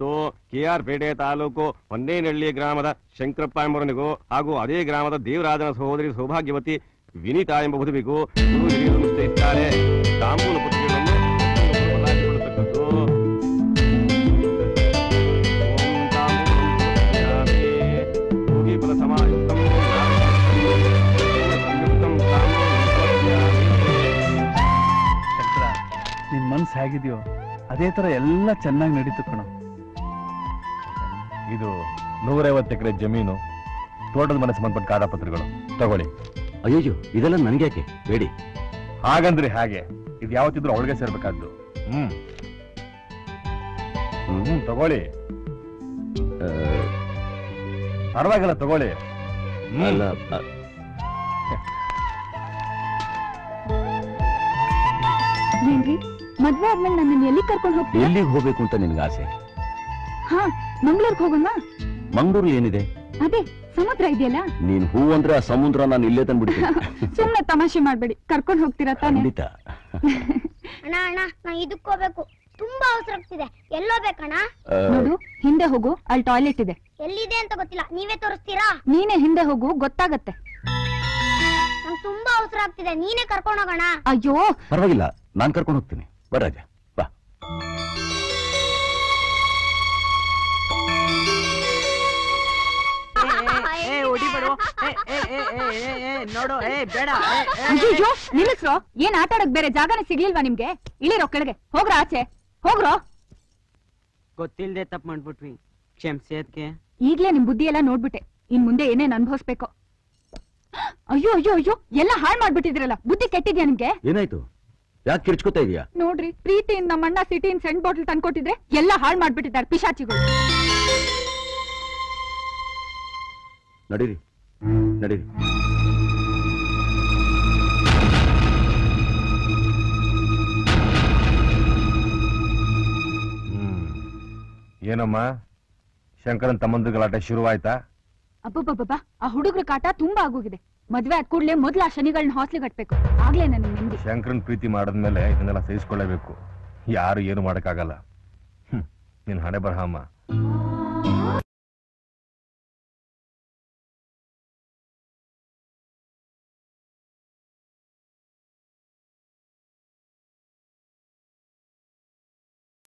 ಇವತ್ತು KR ಪೇಟೆ ತಾಲೂಕು ಹೊನ್ನೇನಹಳ್ಳಿ ಗ್ರಾಮದ ಶಂಕರಪ್ಪ ಎಂಬವನಿಗೂ ಹಾಗೂ ಅದೇ ಗ್ರಾಮದ ದೇವರಾಜನ ಸಹೋದರಿ ಸೌಭಾಗ್ಯವತಿ ವಿನೀತಾ ಎಂಬ ವಧುವಿಗೂ ಗುರು ಹಿರಿಯರು ನಿಶ್ಚಯಿಸಿದ್ದಾರೆ. ತಾಂಬೂಲ ಪತ್ರಿಕೆಗಳನ್ನು ಬದಲಾಯಿಸಿಕೊಳ್ಳತಕ್ಕದ್ದು. ನಿನ್ ಮನ್ಸು ಹೇಗಿದೆಯೋ ಅದೇ ತರ ಎಲ್ಲ ಚೆನ್ನಾಗಿ ನಡೀತು ಕಣೋ. ಇದು 150 ಎಕರೆ ಜಮೀನು, ತೋಟದ ಮನೆ ಸಂಬಂಧಪಟ್ಟ ಕಾಗದಪತ್ರಗಳು ತಗೊಳ್ಳಿ. ಅಯ್ಯೋ ಇದೆಲ್ಲ ನನ್ಗೆ ಯಾಕೆ ಬೇಡಿ. ಹಾಗಂದ್ರೆ ಹಾಗೆ, ಇದು ಯಾವತ್ತಿದ್ರು ಅವಳಿಗೆ ಸೇರ್ಬೇಕಾದ್ದು. ತಗೊಳ್ಳಿ, ಪರವಾಗಿಲ್ಲ ತಗೊಳ್ಳಿ. ಏನ್ರಿ ಮದ್ವೆ ಆದ್ಮೇಲೆ ನನ್ನ ಎಲ್ಲಿ ಕರ್ಕೊಂಡು ಹೋಗ್ತೀವಿ? ಎಲ್ಲಿಗೆ ಹೋಗ್ಬೇಕು ಅಂತ ನಿನ್ಗೆ ಆಸೆ? ಹಾ, ಮಂಗ್ಳೂರ್ಗೆ ಹೋಗೋಣ. ಮಂಗ್ಳೂರ್ ಏನಿದೆ? ಅದೇ ಸಮುದ್ರ ಇದೆಯಲ್ಲ. ನೀನ್ ಹೂ ಅಂದ್ರೆ ಆ ಸಮುದ್ರ ನಾನು ಇಲ್ಲೇ ತಂದ್ಬಿಡ್ತೀನಿ. ಸುಮ್ನೆ ತಮಾಷೆ ಮಾಡ್ಬೇಡಿ, ಕರ್ಕೊಂಡು ಹೋಗ್ತೀರಾ ತಾನೆ? ಖಂಡಿತ. ಅಣ್ಣ ಅಣ್ಣ, ನಾ ಇದಕ್ಕೆ ಹೋಗ್ಬೇಕು, ತುಂಬಾ ಅವಸರ ಆಗ್ತಿದೆ. ಎಲ್ಲೋಬೇಕಣ್ಣ? ನೋಡು, ಹಿಂದೆ ಹೋಗು, ಅಲ್ಲಿ ಟಾಯ್ಲೆಟ್ ಇದೆ. ಎಲ್ಲಿದೆ ಅಂತ ಗೊತ್ತಿಲ್ಲ, ನೀವೇ ತೋರಿಸ್ತೀರಾ? ನೀನೇ ಹಿಂದೆ ಹೋಗು, ಗೊತ್ತಾಗತ್ತೆ. ನಂಗೆ ತುಂಬಾ ಅವಸರ ಆಗ್ತಿದೆ, ನೀನೇ ಕರ್ಕೊಂಡು ಹೋಗೋಣ. ಅಯ್ಯೋ ಪರವಾಗಿಲ್ಲ, ನಾನ್ ಕರ್ಕೊಂಡು ಹೋಗ್ತೀನಿ. ಬರಾಜ ಬಾ. ಅಯ್ಯೋ ನಿಲ್ಲಿಸ್ರೋ, ಏನ್ ಆಟ ಆಡಕ್ ಬೇರೆ ಜಾಗನೇ ಸಿಗ್ಲಿಲ್ವಾ ನಿಮ್ಗೆ? ಇಳಿರೋ ಕೆಳಗೆ, ಹೋಗ್ರ ಆಚೆ ಹೋಗ್ರೋ. ಗೊತ್ತಿಲ್ದೆ ತಪ್ಪು ಮಾಡ್ಬಿಟ್ವಿ, ಕ್ಷಮಿಸಿ. ಅದಕ್ಕೆ ಈಗ್ಲೇ ನಿಮ್ ಬುದ್ಧಿ ಎಲ್ಲ ನೋಡ್ಬಿಟ್ಟೆ, ಇನ್ ಮುಂದೆ ಏನೇನ್ ಅನ್ಭವಿಸ್ಬೇಕು. ಅಯ್ಯೋ ಅಯ್ಯೋ ಅಯ್ಯೋ, ಎಲ್ಲ ಹಾಳ್ ಮಾಡ್ಬಿಟ್ಟಿದ್ರಲ್ಲ, ಬುದ್ಧಿ ಕೆಟ್ಟಿದ್ಯಾ ನಿಮ್ಗೆ? ಏನಾಯ್ತು? ಯಾಕೆ ಕಿರ್ಚ್ಕೋತಾ ಇದೀಯಾ? ನೋಡ್ರಿ, ಪ್ರೀತಿಯಿಂದ ನಮ್ಮಣ್ಣ ಸಿಟಿನ್ ಸೆಂಟ್ ಬಾಟಲ್ ತಂದ್ಕೊಟ್ಟಿದ್ರೆ ಎಲ್ಲ ಹಾಳ್ ಮಾಡ್ಬಿಟ್ಟಿದ್ದಾರೆ ಪಿಶಾಚಿಗಳು. ನಡೀರಿ ನಡೀರಿ. ಏನಮ್ಮ, ಶಂಕರನ್ ತಮ್ಮಂದ್ರ ಗಲಾಟೆ ಶುರುವಾಯ್ತಾ? ಅಬ್ಬಬ್ಬಬ್ಬಾ, ಆ ಹುಡುಗ್ರ ಕಾಟ ತುಂಬಾ ಆಗೋಗಿದೆ. ಮದ್ವೆ ಆದ ಕೂಡ್ಲೆ ಮೊದ್ಲು ಆ ಶನಿಗಳನ್ನ ಹಾಸ್ಲಿಗೆ ಕಟ್ಬೇಕು, ಆಗ್ಲೇ ನನಗೆ ನೆಮ್ಮದಿ. ಶಂಕರನ್ ಪ್ರೀತಿ ಮಾಡಿದ್ಮೇಲೆ ಇದನ್ನೆಲ್ಲ ಸಹಿಸ್ಕೊಳ್ಳೇಬೇಕು. ಯಾರು ಏನು ಮಾಡಕ್ಕಾಗಲ್ಲ. ನಿನ್ ಹಣೆ ಬರಹಮ್ಮ.